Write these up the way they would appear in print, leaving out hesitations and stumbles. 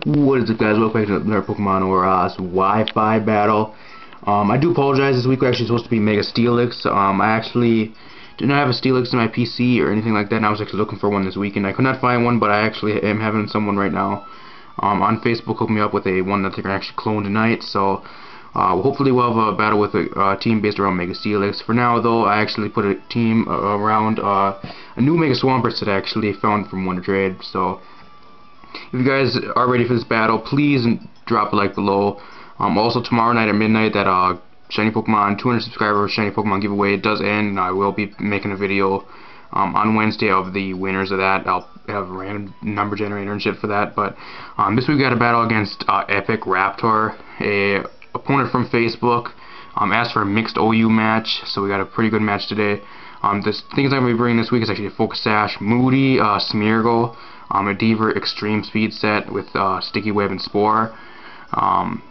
What is up, guys? Welcome back to another Pokemon ORAS Wi-Fi battle. I do apologize. This week we're actually supposed to be Mega Steelix. I actually did not have a Steelix in my PC or anything like that, and I was actually looking for one this weekend. I could not find one, but I actually am having someone right now on Facebook hook me up with one that they're going to actually clone tonight. So hopefully we'll have a battle with a team based around Mega Steelix. For now, though, I actually put a team around a new Mega Swampert that I actually found from Wonder Trade. So if you guys are ready for this battle, please drop a like below. Also, tomorrow night at midnight, that Shiny Pokemon 200 subscriber Shiny Pokemon giveaway does end, and I will be making a video on Wednesday of the winners of that. I'll have a random number generator and shit for that. But this week we got a battle against EpicRaptor, a opponent from Facebook. Asked for a mixed OU match, so we got a pretty good match today. The things I'm going to be bringing this week is actually a Focus Sash, Moody, Smeargle, a Deaver Extreme Speed set with Sticky Web and Spore,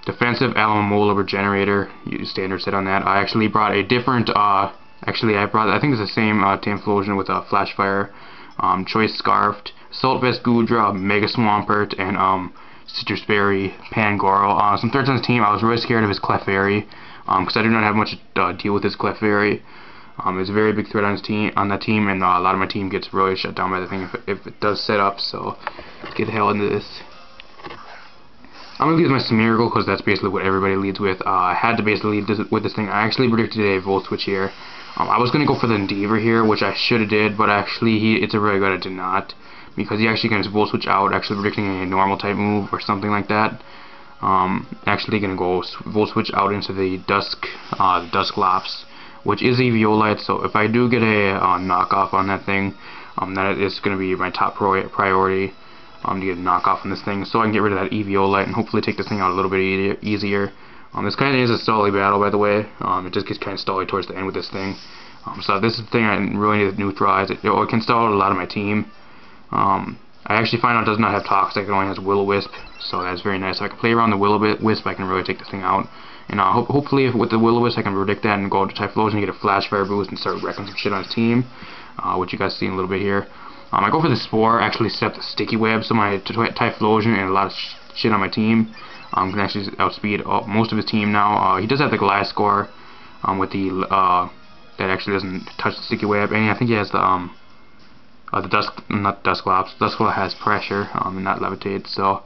defensive Alamola Regenerator, standard set on that. I actually brought a different, I think it's the same Tamphlosion with a Flash Fire, Choice Scarfed, Salt Vest Goodra, Mega Swampert, and Citrus Berry Pangoro. Some threats on his team. I was really scared of his Clefairy, because I do not have much to deal with his Clefairy. It's a very big threat on his team, and a lot of my team gets really shut down by the thing if it does set up. So let's get the hell into this. I'm gonna lead with my Smeargle because that's basically what everybody leads with. I had to basically lead with this thing. I actually predicted a Volt Switch here. I was gonna go for the Endeavor here, which I should have did, but actually it's a really good I did not, because he actually can Volt Switch out, actually predicting a normal type move or something like that. Actually gonna go Volt Switch out into the Dusclops, which is Eviolite, so if I do get a knockoff on that thing, that is going to be my top priority, to get a knockoff on this thing, so I can get rid of that Eviolite and hopefully take this thing out a little bit easier. This kind of is a stally battle, by the way. It just gets kind of stally towards the end with this thing. So this is the thing I really need to neutralize. It can stall a lot of my team. I actually find out it does not have Toxic, it only has Will-O-Wisp, so that's very nice. So I can play around the Will-O-Wisp, I can really take this thing out. And hopefully with the Will-O-Wisp I can predict that and go to Typhlosion and get a Flash Fire boost and start wrecking some shit on his team, which you guys see in a little bit here. I go for the Spore, actually set up the Sticky Web, so my Typhlosion and a lot of shit on my team can actually outspeed most of his team now. He does have the Gliscor with the that actually doesn't touch the Sticky Web, and I think he has the Dusclops. Dusclops has pressure and not levitate, so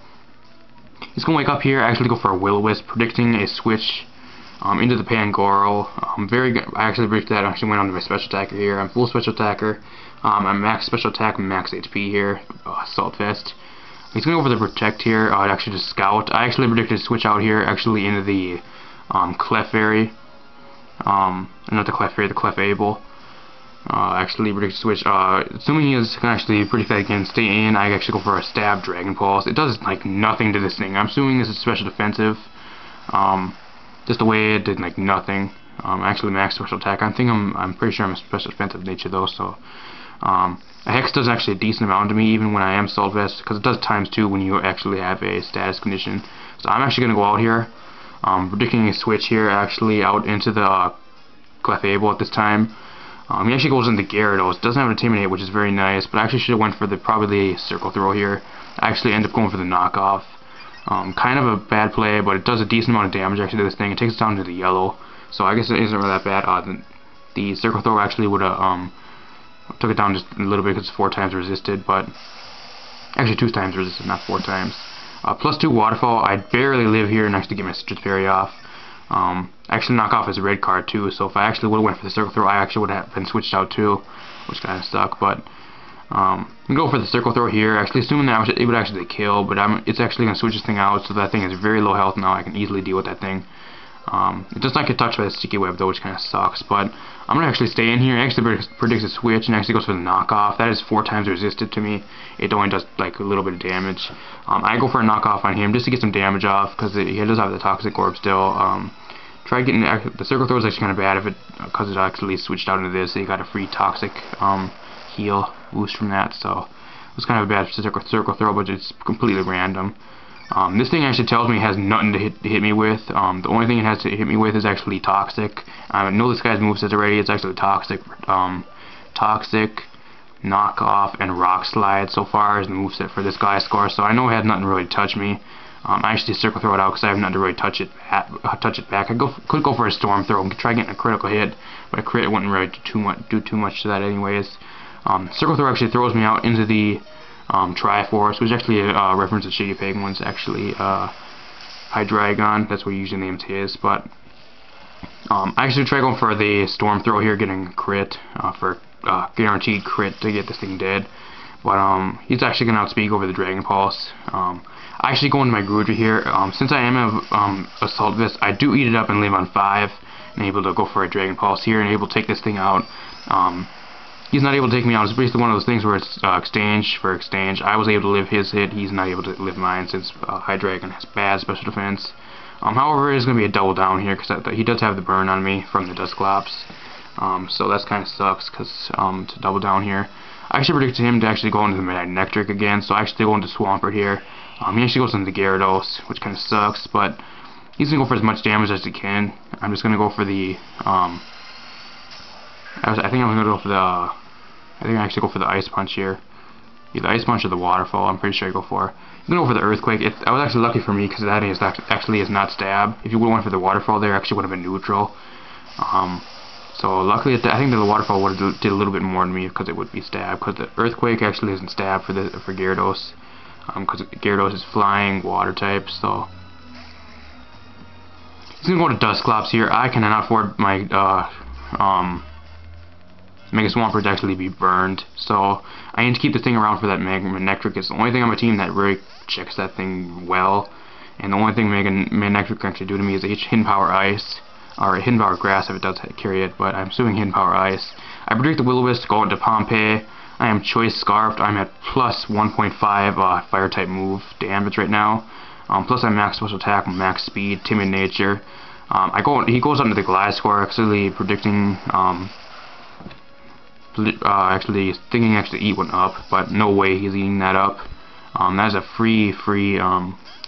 he's going to wake up here, actually go for a Will-O-Wisp, predicting a switch into the Pangoro. Very good. I actually predicted that. I actually went on to my special attacker here. I'm full special attacker. I'm max special attack, max HP here. Salt Vest. He's going to go for the Protect here. Actually just Scout. I actually predicted a switch out here, actually into the Clefairy. Not the Clefairy, the Clefable. Actually predicted switch. Assuming he is actually pretty fat again, stay in. I actually go for a Stab Dragon Pulse. It does like nothing to this thing. I'm assuming this is special defensive. Just the way it did like nothing. Actually max special attack. I'm pretty sure I'm a special defensive nature though. So a Hex does actually a decent amount to me even when I am Salt Vest, because it does ×2 when you actually have a status condition. So I'm actually gonna go out here, predicting a switch here actually out into the Clefable at this time. He actually goes into Gyarados. Doesn't have an Intimidate, which is very nice, but I actually should have went for probably the Circle Throw here. I actually end up going for the knockoff. Kind of a bad play, but it does a decent amount of damage actually to this thing. It takes it down to the yellow, so I guess it isn't really that bad. The Circle Throw actually would have took it down just a little bit because it's 4 times resisted, but actually 2 times resisted, not 4 times. +2 Waterfall. I barely live here next to get my Citrus Berry off. Actually knock off his red card too, so if I actually would have went for the Circle Throw, I actually would have been switched out too, which kind of sucked. But I'm going to go for the Circle Throw here, actually assuming that it would actually kill, but it's actually going to switch this thing out, so that thing is very low health now. I can easily deal with that thing. It does not get touched by the Sticky Web though, which kind of sucks, but I'm going to actually stay in here. It actually predicts a switch and actually goes for the knockoff. That is 4 times resisted to me. It only does like a little bit of damage. I go for a knockoff on him just to get some damage off, because he does have the Toxic Orb still. Try getting the Circle Throw is actually kind of bad because it actually switched out into this, so you got a free Toxic heal boost from that, so it was kind of a bad Circle Throw, but it's completely random. This thing actually tells me it has nothing to hit me with. The only thing it has to hit me with is actually Toxic. I know this guy's moveset already. It's actually Toxic, Knock Off, and Rock Slide so far as the moveset for this guy's score, so I know he had nothing really to touch me. I actually circle throw it out because I have nothing to really touch it back. I could go for a Storm Throw and try getting a critical hit, but a crit wouldn't really do too much to that anyways. Circle Throw actually throws me out into the Triforce, which is actually a reference to Shady Penguins, actually. Hydreigon, that's what he usually names his, but I actually try going for the Storm Throw here, getting a crit for guaranteed crit to get this thing dead. But he's actually going to outspeed over the Dragon Pulse. I actually go into my Groudra here. Since I am a Assault Vest, I do eat it up and leave on 5, and able to go for a Dragon Pulse here and able to take this thing out. He's not able to take me out. It's basically one of those things where it's exchange for exchange. I was able to live his hit. He's not able to live mine since Hydreigon has bad special defense. However, it is going to be a double down here because he does have the burn on me from the Dusclops. So that's kind of sucks because to double down here. I actually predicted him to actually go into the Magnetric again, so I actually go into Swampert here. He actually goes into the Gyarados, which kind of sucks, but he's going to go for as much damage as he can. I'm just going to go for the I think I actually go for the Ice Punch here. Either Ice Punch or the Waterfall, I'm pretty sure I go for. I'm going to go for the Earthquake. I was actually lucky for me because that actually is not stab. If you would have went for the Waterfall there, actually would have been neutral. So luckily, I think that the Waterfall would have did a little bit more than me because it would be stab. Because the Earthquake actually isn't stab for Gyarados. Because Gyarados is flying water type, so he's going to go to Dusclops here. I cannot afford my Mega Swampert to actually be burned, so I need to keep this thing around for that Magnetric. It's the only thing on my team that really checks that thing well, and the only thing Magnetric can actually do to me is Hidden Power Ice, or Hidden Power Grass if it does carry it, but I'm assuming Hidden Power Ice. I predict the Will-O-Wisp to go into Pompeii. I am Choice Scarfed. I'm at plus 1.5 Fire type move damage right now. Plus I'm max special attack, max speed, timid nature. He goes under the Gliscor, actually predicting actually thinking actually eat one up, but no way he's eating that up. That is a free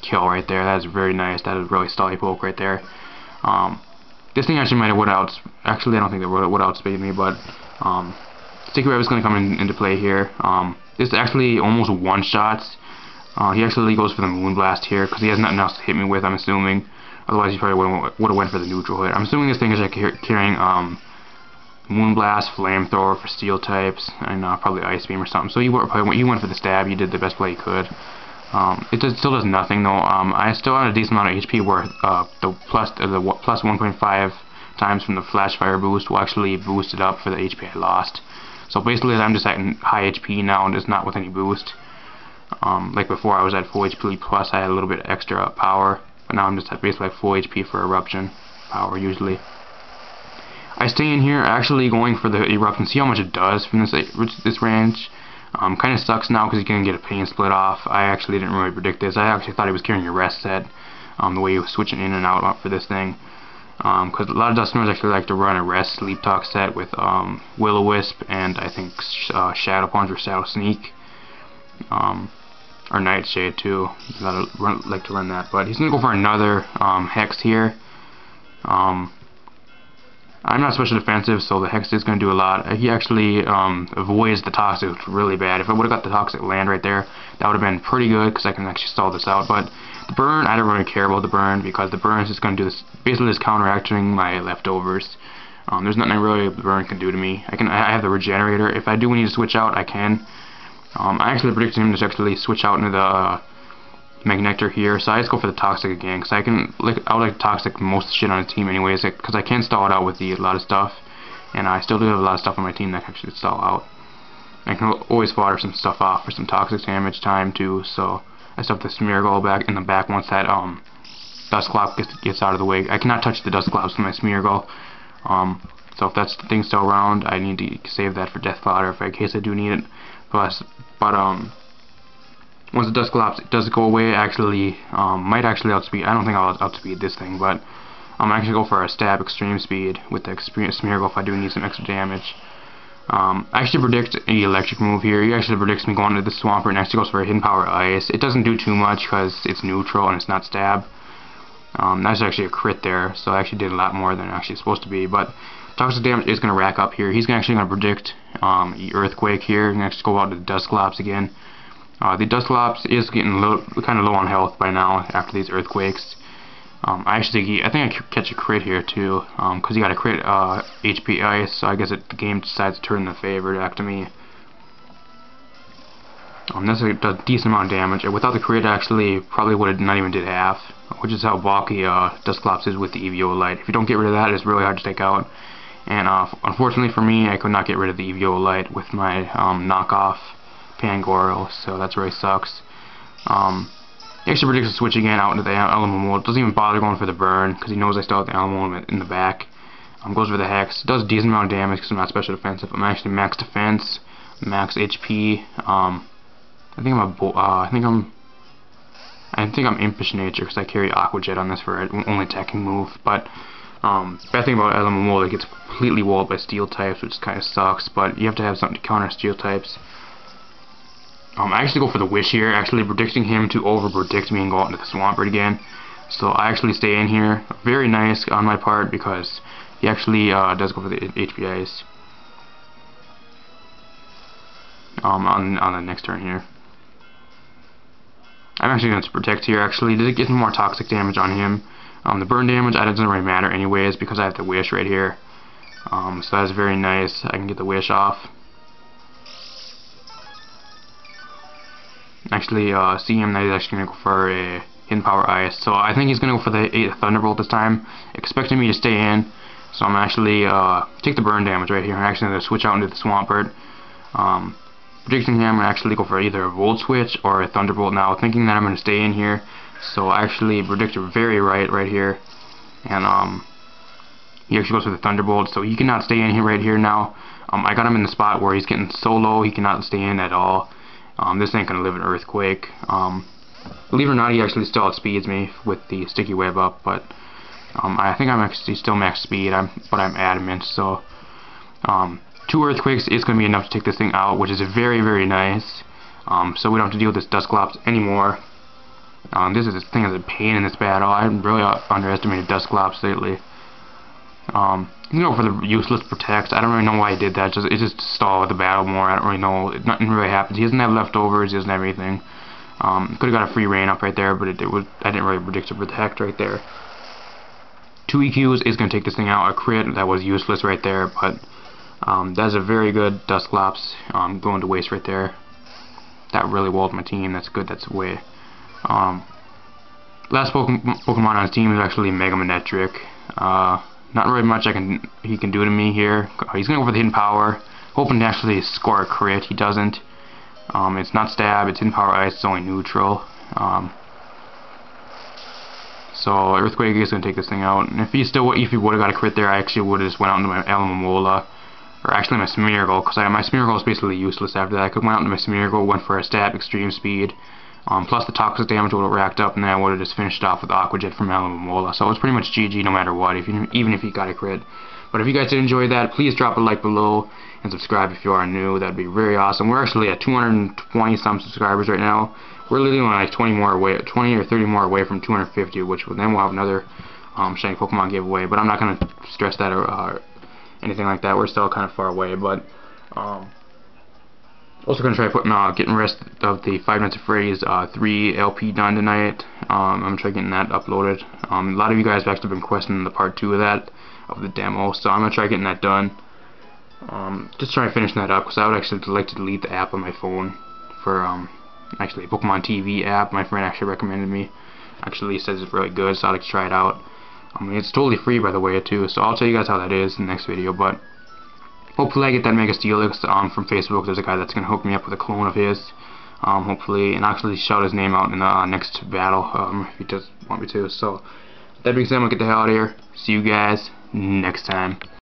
kill right there. That is very nice. That is really Stally Poke right there. This thing actually might have actually I don't think that would outspeed me, but Sticky Web is going to come into play here. This actually almost one-shots. He actually goes for the Moonblast here because he has nothing else to hit me with, I'm assuming. Otherwise he probably would have went for the neutral hit. I'm assuming this thing is like carrying Moonblast, Flamethrower for steel types, and probably Ice Beam or something. So he went for the stab. He did the best play he could. It still does nothing though. I still have a decent amount of HP where the plus 1.5 times from the Flash Fire boost will actually boost it up for the HP I lost. So basically I'm just at high HP now and just not with any boost. Like before I was at full HP plus I had a little bit extra power, but now I'm just at basically like full HP for Eruption power usually. I stay in here actually going for the Eruption, see how much it does from this range. Kind of sucks now because you can get a Pain Split off. I actually didn't really predict this. I actually thought he was carrying a rest set, the way he was switching in and out for this thing. Because a lot of Dustiners actually like to run a rest Sleep Talk set with Will-O-Wisp and I think Shadow Punch or Shadow Sneak. Or Nightshade too. Like to run that. But he's going to go for another Hex here. I'm not special defensive, so the Hex is going to do a lot. He actually avoids the Toxic really bad. If I would have got the Toxic land right there, that would have been pretty good because I can actually stall this out. But the burn, I don't really care about the burn because the burn is just going to do this, basically just counteracting my leftovers. There's nothing really the burn can do to me. I have the Regenerator. If I do need to switch out, I can. I actually predicted him to actually switch out into the Magnetar here, so I just go for the Toxic again, because I would like Toxic most of the shit on the team anyways, because I can stall it out with a lot of stuff, and I still do have a lot of stuff on my team that can actually stall out. I can always fodder some stuff off for some Toxic damage time too, so I still have the Smeargle back in the back once that Dusclops gets out of the way. I cannot touch the Dusclops with my Smeargle, so if that's the thing still around, I need to save that for Death Fodder in case I do need it. But once the Dusclops does go away, actually might actually outspeed. I don't think I'll outspeed this thing, but I'm actually go for a stab extreme speed with the Smeargle if I do need some extra damage. I actually predict an electric move here. He actually predicts me going to the Swampert and actually goes for a Hidden Power Ice. It doesn't do too much because it's neutral and it's not stab. That's actually a crit there, so I actually did a lot more than actually supposed to be. But toxic damage is going to rack up here. He's actually going to predict the earthquake here. Next, go out to the Dusclops again. The Dusclops is getting kind of low on health by now after these earthquakes. I think I could catch a crit here too, because he got a crit HP ice, so I guess the game decides to turn the favor back to me. This does a decent amount of damage, and without the crit actually probably would have not even did half, which is how bulky Dusclops is with the EVO light. If you don't get rid of that, it's really hard to take out. And unfortunately for me, I could not get rid of the EVO light with my knockoff Pangoro, so that's really sucks. He actually predicts a switch again out into the Alamo mode. Doesn't even bother going for the burn because he knows I still have the Alamo in the back. Goes for the Hex. Does a decent amount of damage because I'm not special defensive. I'm actually max defense, max HP. I think I'm Impish Nature because I carry Aqua Jet on this for an only attacking move. But bad thing about Alamo mode, it gets completely walled by Steel types, which kind of sucks. But you have to have something to counter Steel types. I actually go for the Wish here, actually predicting him to over-predict me and go out into the Swampert again. So I actually stay in here. Very nice on my part because he actually does go for the HP Ice on the next turn here. I'm actually going to protect here actually. Does it get some more toxic damage on him? The burn damage, that doesn't really matter anyways because I have the Wish right here. So that's very nice. I can get the Wish off. Actually, CM that he's actually going to go for a Hidden Power Ice. So I think he's going to go for the Thunderbolt this time, expecting me to stay in. So I'm actually take the burn damage right here. I'm actually going to switch out into the Swampert. Predicting him, I'm going to actually go for either a Volt Switch or a Thunderbolt now, thinking that I'm going to stay in here. So I actually predicted very right here. And he actually goes for the Thunderbolt, so he cannot stay in here right here now. I got him in the spot where he's getting so low he cannot stay in at all. This ain't gonna live an earthquake. Believe it or not, he actually still outspeeds me with the sticky web up, but I think I'm actually still max speed. But I'm adamant. So 2 earthquakes is gonna be enough to take this thing out, which is very nice. So we don't have to deal with this Dusclops anymore. This thing is a pain in this battle. I really underestimated Dusclops lately. You know, for the useless protect. I don't really know why he did that. It just stalled the battle more. I don't really know. Nothing really happens. He doesn't have leftovers. He doesn't have anything. Could have got a free rain up right there, but I didn't really predict to protect right there. 2 EQs is going to take this thing out. A crit that was useless right there, but that's a very good Dusclops going to waste right there. That really walled my team. That's good. That's way. Last Pokemon on his team is actually Mega Manectric. Not really much he can do to me here. He's going to go for the Hidden Power, hoping to actually score a crit. He doesn't. It's not Stab, it's Hidden Power Ice, it's only neutral. So Earthquake is going to take this thing out. And if he would have got a crit there, I actually would have just went out into my Alomomola. Or actually my Smeargle, because my Smeargle is basically useless after that. I could have went out into my Smeargle, went for a Stab, Extreme Speed. Plus the toxic damage would have racked up, and then I would have just finished off with Aqua Jet from Alomomola. So it was pretty much GG no matter what, even if he got a crit. But if you guys did enjoy that, please drop a like below and subscribe if you are new. That'd be very awesome. We're actually at 220 some subscribers right now. We're literally only like 20 or 30 more away from 250, which then we'll have another shiny Pokemon giveaway. But I'm not gonna stress that or anything like that. We're still kind of far away, but also gonna try getting the rest of the Five Nights at Freddy's 3 LP done tonight. I'm gonna try getting that uploaded. A lot of you guys have actually been requesting the part 2 of that, of the demo, so I'm gonna try getting that done. Just try finishing that up, because I would actually like to delete the app on my phone for actually a Pokemon TV app. My friend actually recommended me. Actually says it's really good, so I'd like to try it out. It's totally free, by the way, too, so I'll tell you guys how that is in the next video. But hopefully I get that Mega Steelix from Facebook. There's a guy that's gonna hook me up with a clone of his. Hopefully, and actually shout his name out in the next battle if he does want me to. So that being said, I'm gonna get the hell out of here. See you guys next time.